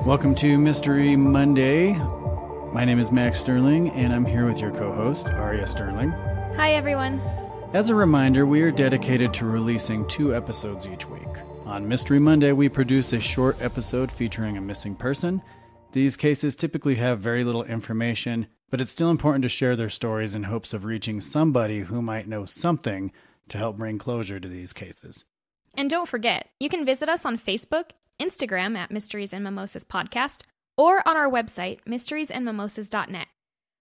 Welcome to Mystery Monday. My name is Max Sterling, and I'm here with your co-host, Aria Sterling. Hi, everyone. As a reminder, we are dedicated to releasing 2 episodes each week. On Mystery Monday, we produce a short episode featuring a missing person. These cases typically have very little information, but it's still important to share their stories in hopes of reaching somebody who might know something to help bring closure to these cases. And don't forget, you can visit us on Facebook, Instagram at Mysteries and Mimosas Podcast, or on our website, mysteriesandmimosas.net.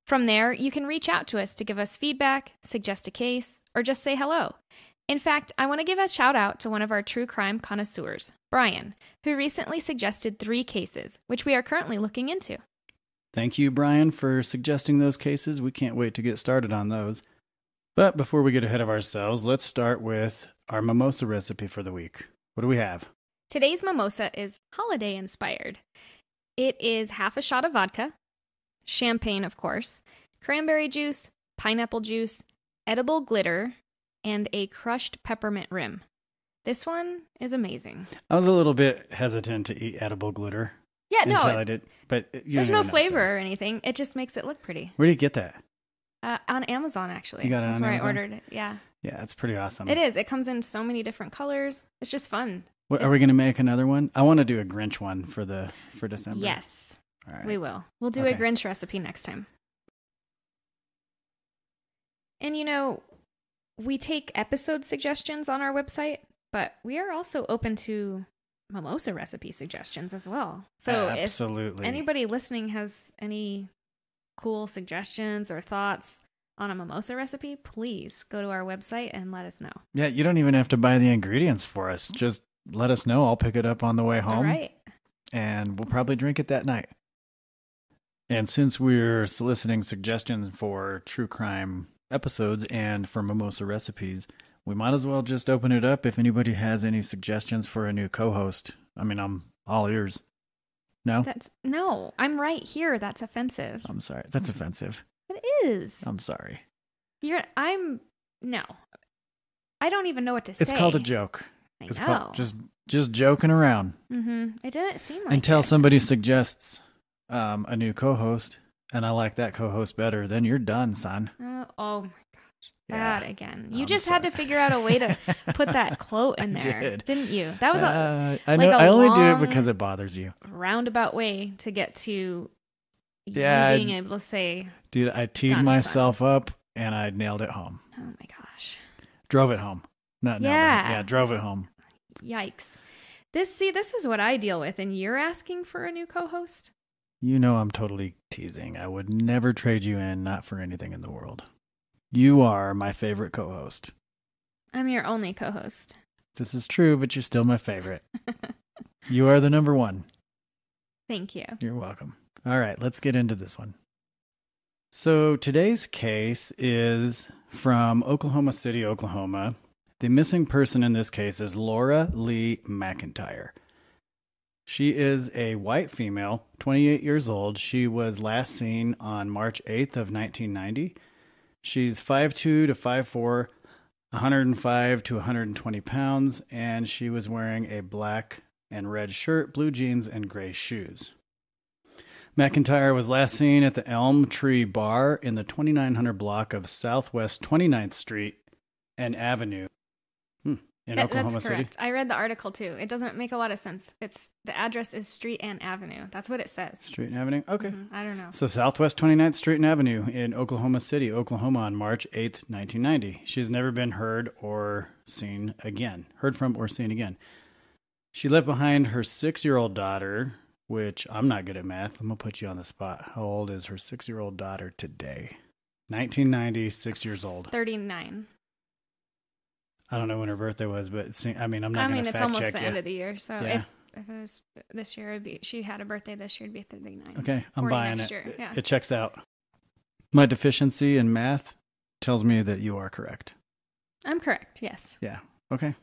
From there, you can reach out to us to give us feedback, suggest a case, or just say hello. In fact, I want to give a shout out to one of our true crime connoisseurs, Brian, who recently suggested 3 cases, which we are currently looking into. Thank you, Brian, for suggesting those cases. We can't wait to get started on those. But before we get ahead of ourselves, let's start with our mimosa recipe for the week. What do we have? Today's mimosa is holiday-inspired. It is half a shot of vodka, champagne, of course, cranberry juice, pineapple juice, edible glitter, and a crushed peppermint rim. This one is amazing. I was a little bit hesitant to eat edible glitter. Yeah, no. Until I did, but there's no flavor or anything. It just makes it look pretty. Where do you get that? On Amazon, actually. You got it That's on where Amazon? I ordered it, yeah. Yeah, it's pretty awesome. It is. It comes in so many different colors. It's just fun. What, are we going to make another one? I want to do a Grinch one for December. Yes, All right. we will. We'll do a Grinch recipe next time. And you know, we take episode suggestions on our website, but we are also open to mimosa recipe suggestions as well. So absolutely. If anybody listening has any cool suggestions or thoughts on a mimosa recipe, please go to our website and let us know. Yeah, you don't even have to buy the ingredients for us. Just let us know. I'll pick it up on the way home. All right. And we'll probably drink it that night. And since we're soliciting suggestions for true crime episodes and for mimosa recipes, we might as well just open it up if anybody has any suggestions for a new co-host. I mean, I'm all ears. No? No, I'm right here. That's offensive. I'm sorry. That's offensive. It is. I'm sorry. No. I don't even know what to say. It's called a joke. It's called just joking around. Mm-hmm. It didn't seem like Until it. somebody suggests a new co-host, and I like that co-host better, then you're done, son. Oh my gosh. Yeah. That again. You just had to figure out a way to put that quote in there, didn't you? That was I know. I only do it because it bothers you. Roundabout way to get to you being able to say, dude, I teed myself up and I nailed it home. Oh my gosh. Drove it home. Not nailed it. Yeah, drove it home. Yikes. This is what I deal with, and you're asking for a new co-host? You know I'm totally teasing. I would never trade you in, not for anything in the world. You are my favorite co-host. I'm your only co-host. This is true, but you're still my favorite. You are the number one. Thank you. You're welcome. All right, let's get into this one. So today's case is from Oklahoma City, Oklahoma. The missing person in this case is Lora Lee McIntire. She is a white female, 28 years old. She was last seen on March 8th of 1990. She's 5'2 to 5'4", 105 to 120 pounds, and she was wearing a black and red shirt, blue jeans, and gray shoes. McIntire was last seen at the Elm Tree Bar in the 2900 block of Southwest 29th Street and Avenue in Oklahoma That's City. correct. I read the article too. It doesn't make a lot of sense. The address is Street and Avenue. That's what it says. Street and Avenue? Okay. Mm-hmm. I don't know. So Southwest 29th Street and Avenue in Oklahoma City, Oklahoma on March 8th, 1990. She's never been heard or seen again. Heard from or seen again. She left behind her 6-year-old daughter, which I'm not good at math. I'm going to put you on the spot. How old is her 6-year-old daughter today? 1990, 6 years old. 39. I don't know when her birthday was, but I'm not going to fact check it's almost the you. end of the year. So Yeah. if it was this year, she had a birthday this year, it'd be 39. Okay, I'm buying it. Year. Yeah. It checks out. My deficiency in math tells me that you are correct. I'm correct, yes. Yeah. Okay.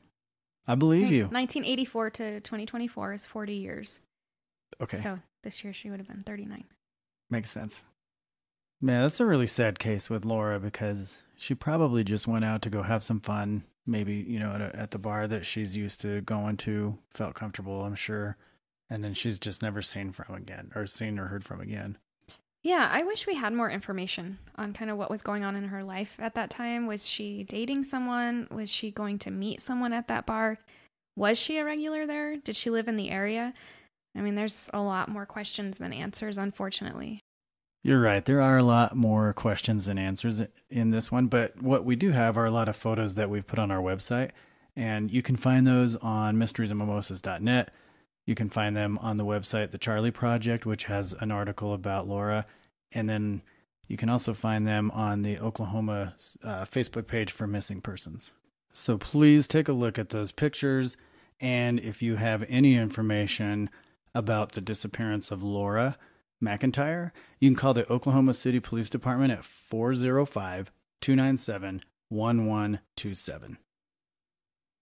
I believe you. 1984 to 2024 is 40 years. Okay. So this year she would have been 39. Makes sense. Man, that's a really sad case with Lora because she probably just went out to go have some fun. Maybe, at the bar that she's used to going to, felt comfortable, I'm sure. And then she's just never seen or heard from again. Yeah, I wish we had more information on kind of what was going on in her life at that time. Was she dating someone? Was she going to meet someone at that bar? Was she a regular there? Did she live in the area? I mean, there's a lot more questions than answers, unfortunately. You're right. There are a lot more questions than answers in this one, but what we do have are a lot of photos that we've put on our website, and you can find those on mysteriesandmimosas.net. You can find them on the website, The Charlie Project, which has an article about Lora, and then you can also find them on the Oklahoma Facebook page for missing persons. So please take a look at those pictures, and if you have any information about the disappearance of Lora McIntire, you can call the Oklahoma City Police Department at 405-297-1127.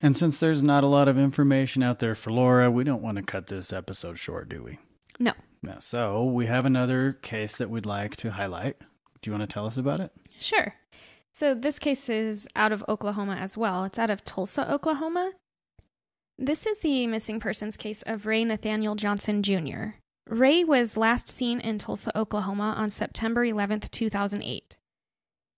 And since there's not a lot of information out there for Lora, we don't want to cut this episode short, do we? No. So we have another case that we'd like to highlight. Do you want to tell us about it? Sure. So this case is out of Oklahoma as well. It's out of Tulsa, Oklahoma. This is the missing persons case of Ray Nathaniel Johnson Jr. Ray was last seen in Tulsa, Oklahoma on September 11th, 2008.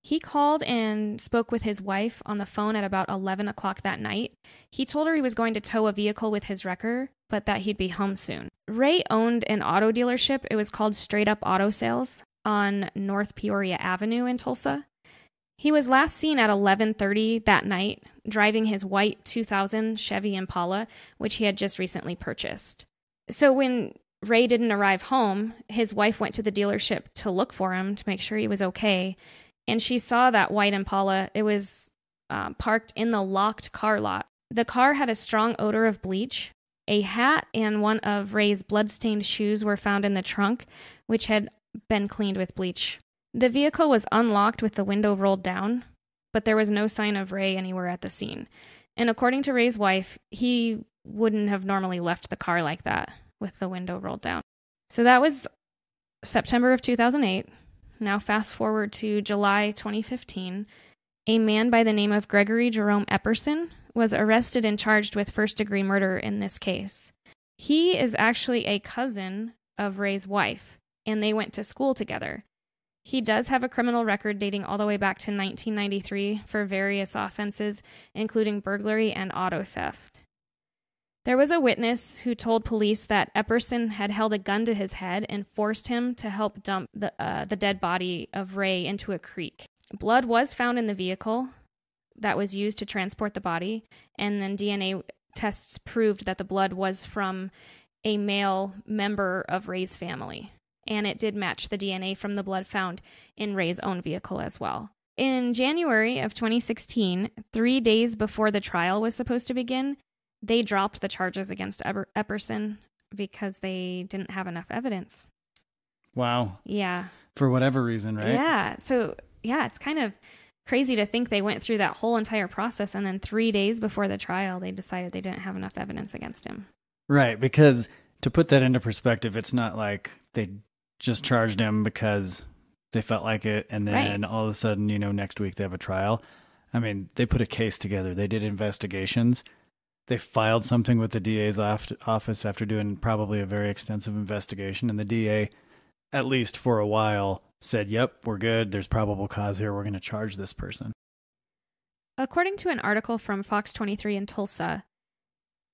He called and spoke with his wife on the phone at about 11 o'clock that night. He told her he was going to tow a vehicle with his wrecker, but that he'd be home soon. Ray owned an auto dealership. It was called Straight Up Auto Sales on North Peoria Avenue in Tulsa. He was last seen at 11:30 that night, driving his white 2000 Chevy Impala, which he had just recently purchased. So when Ray didn't arrive home, his wife went to the dealership to look for him to make sure he was okay. And she saw that white Impala. It was parked in the locked car lot. The car had a strong odor of bleach. A hat and one of Ray's blood-stained shoes were found in the trunk, which had been cleaned with bleach. The vehicle was unlocked with the window rolled down, but there was no sign of Ray anywhere at the scene. And according to Ray's wife, he wouldn't have normally left the car like that with the window rolled down. So that was September of 2008. Now fast forward to July 2015. A man by the name of Gregory Jerome Epperson was arrested and charged with first-degree murder in this case. He is actually a cousin of Ray's wife, and they went to school together. He does have a criminal record dating all the way back to 1993 for various offenses, including burglary and auto theft. There was a witness who told police that Epperson had held a gun to his head and forced him to help dump the dead body of Ray into a creek. Blood was found in the vehicle that was used to transport the body, and then DNA tests proved that the blood was from a male member of Ray's family. And it did match the DNA from the blood found in Ray's own vehicle as well. In January of 2016, 3 days before the trial was supposed to begin, they dropped the charges against Epperson because they didn't have enough evidence. Wow. Yeah. For whatever reason, right? Yeah. So, yeah, it's kind of crazy to think they went through that whole entire process, and then 3 days before the trial, they decided they didn't have enough evidence against him. Right, because to put that into perspective, it's not like they just charged him because they felt like it, and then all of a sudden, next week they have a trial. I mean, they put a case together. They did investigations. They filed something with the DA's office after doing probably a very extensive investigation, and the DA, at least for a while, said, yep, we're good. There's probable cause here. We're going to charge this person. According to an article from Fox 23 in Tulsa,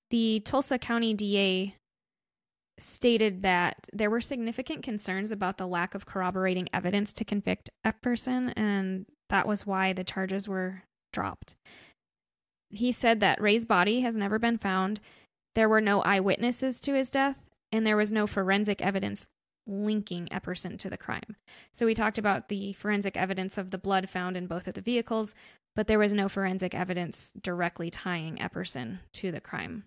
the Tulsa County DA stated that there were significant concerns about the lack of corroborating evidence to convict Epperson, and that was why the charges were dropped. He said that Ray's body has never been found, there were no eyewitnesses to his death, and there was no forensic evidence linking Epperson to the crime. So we talked about the forensic evidence of the blood found in both of the vehicles, but there was no forensic evidence directly tying Epperson to the crime.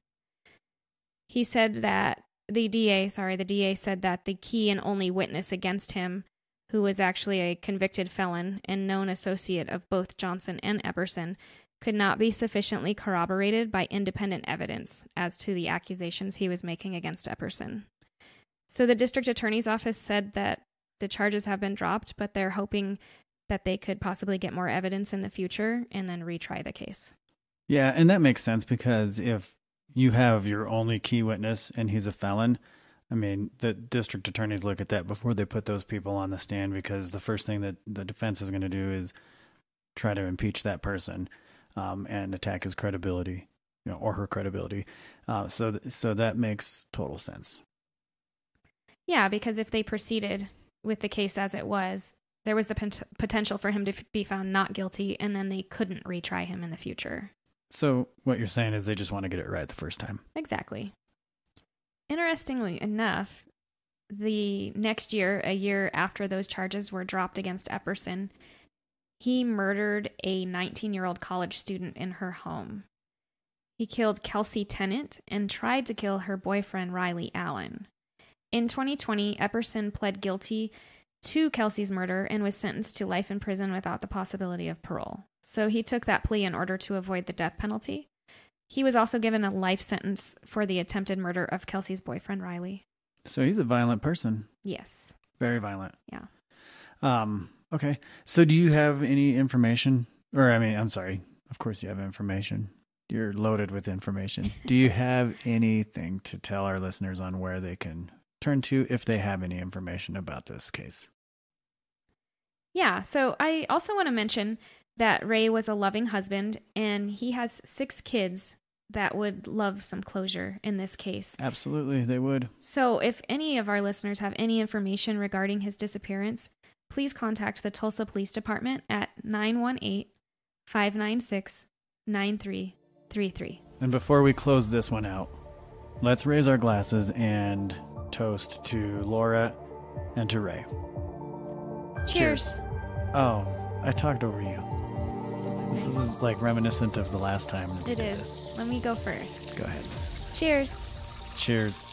He said that the DA said that the key and only witness against him, who was actually a convicted felon and known associate of both Johnson and Epperson, could not be sufficiently corroborated by independent evidence as to the accusations he was making against Epperson. So the district attorney's office said that the charges have been dropped, but they're hoping that they could possibly get more evidence in the future and then retry the case. Yeah, and that makes sense because if you have your only key witness and he's a felon, I mean, the district attorneys look at that before they put those people on the stand, because the first thing that the defense is going to do is try to impeach that person and attack his credibility, or her credibility. So that makes total sense. Yeah, because if they proceeded with the case as it was, there was the potential for him to be found not guilty, and then they couldn't retry him in the future. So what you're saying is they just want to get it right the first time. Exactly. Interestingly enough, the next year, a year after those charges were dropped against Epperson, he murdered a 19-year-old college student in her home. He killed Kelsey Tennant and tried to kill her boyfriend, Riley Allen. In 2020, Epperson pled guilty to Kelsey's murder and was sentenced to life in prison without the possibility of parole. So he took that plea in order to avoid the death penalty. He was also given a life sentence for the attempted murder of Kelsey's boyfriend, Riley. So he's a violent person. Yes. Very violent. Yeah. Okay. So do you have any information? I'm sorry. Of course you have information. You're loaded with information. Do you have anything to tell our listeners on where they can turn to if they have any information about this case? Yeah. So I also want to mention that Ray was a loving husband, and he has 6 kids that would love some closure in this case. Absolutely, they would. So if any of our listeners have any information regarding his disappearance, please contact the Tulsa Police Department at 918-596-9333. And before we close this one out, let's raise our glasses and toast to Lora and to Ray. Cheers. Oh, I talked over you. This is like reminiscent of the last time. It is. Let me go first. Go ahead. Cheers. Cheers.